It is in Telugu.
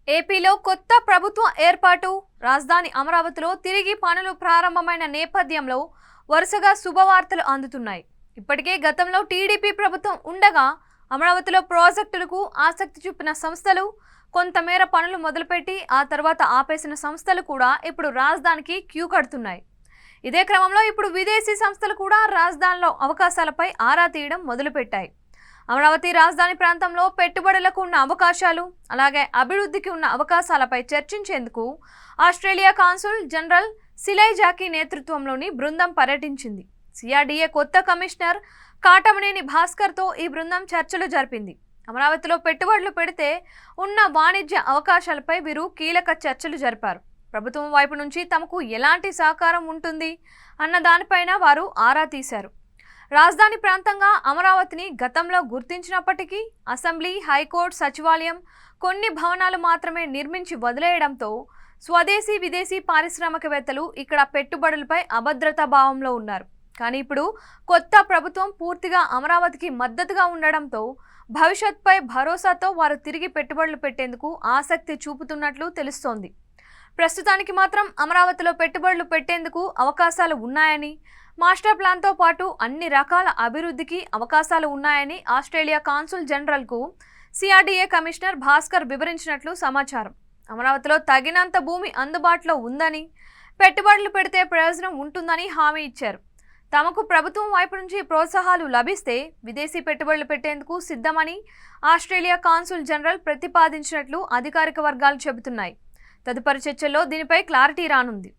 ఏపీలో కొత్త ప్రభుత్వం ఏర్పాటు, రాజధాని అమరావతిలో తిరిగి పనులు ప్రారంభమైన నేపథ్యంలో వరుసగా శుభవార్తలు అందుతున్నాయి. ఇప్పటికే గతంలో టీడీపీ ప్రభుత్వం ఉండగా అమరావతిలో ప్రాజెక్టులకు ఆసక్తి చూపిన సంస్థలు కొంతమేర పనులు మొదలుపెట్టి ఆ తర్వాత ఆపేసిన సంస్థలు కూడా ఇప్పుడు రాజధానికి క్యూ కడుతున్నాయి. ఇదే క్రమంలో ఇప్పుడు విదేశీ సంస్థలు కూడా రాజధానిలో అవకాశాలపై ఆరా తీయడం మొదలుపెట్టాయి. అమరావతి రాజధాని ప్రాంతంలో పెట్టుబడులకు ఉన్న అవకాశాలు, అలాగే అభివృద్ధికి ఉన్న అవకాశాలపై చర్చించేందుకు ఆస్ట్రేలియా కాన్సుల్ జనరల్ సిలై జాకీ నేతృత్వంలోని బృందం పర్యటించింది. సిఆర్డీఏ కొత్త కమిషనర్ కాటమనేని భాస్కర్తో ఈ బృందం చర్చలు జరిపింది. అమరావతిలో పెట్టుబడులు పెడితే ఉన్న వాణిజ్య అవకాశాలపై వీరు కీలక చర్చలు జరిపారు. ప్రభుత్వం వైపు నుంచి తమకు ఎలాంటి సహకారం ఉంటుంది అన్న దానిపైన వారు ఆరా తీశారు. రాజధాని ప్రాంతంగా అమరావతిని గతంలో గుర్తించినప్పటికీ అసెంబ్లీ, హైకోర్టు, సచివాలయం కొన్ని భవనాలు మాత్రమే నిర్మించి వదిలేయడంతో స్వదేశీ, విదేశీ పారిశ్రామికవేత్తలు ఇక్కడ పెట్టుబడులపై అభద్రతా భావంలో ఉన్నారు. కానీ ఇప్పుడు కొత్త ప్రభుత్వం పూర్తిగా అమరావతికి మద్దతుగా ఉండడంతో భవిష్యత్పై భరోసాతో వారు తిరిగి పెట్టుబడులు పెట్టేందుకు ఆసక్తి చూపుతున్నట్లు తెలుస్తోంది. ప్రస్తుతానికి మాత్రం అమరావతిలో పెట్టుబడులు పెట్టేందుకు అవకాశాలు ఉన్నాయని, మాస్టర్ ప్లాన్తో పాటు అన్ని రకాల అభివృద్ధికి అవకాశాలు ఉన్నాయని ఆస్ట్రేలియా కాన్సుల్ జనరల్కు సిఆర్డీఏ కమిషనర్ భాస్కర్ వివరించినట్లు సమాచారం. అమరావతిలో తగినంత భూమి అందుబాటులో ఉందని, పెట్టుబడులు పెడితే ప్రయోజనం ఉంటుందని హామీ ఇచ్చారు. తమకు ప్రభుత్వం వైపు నుంచి ప్రోత్సాహాలు లభిస్తే విదేశీ పెట్టుబడులు పెట్టేందుకు సిద్ధమని ఆస్ట్రేలియా కాన్సుల్ జనరల్ ప్రతిపాదించినట్లు అధికారిక వర్గాలు చెబుతున్నాయి. తదుపరి చర్చల్లో దీనిపై క్లారిటీ రానుంది.